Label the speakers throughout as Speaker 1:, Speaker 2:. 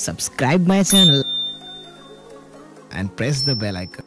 Speaker 1: Subscribe my channel and press the bell icon.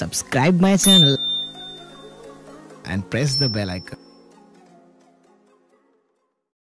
Speaker 1: Subscribe my channel and press the bell icon.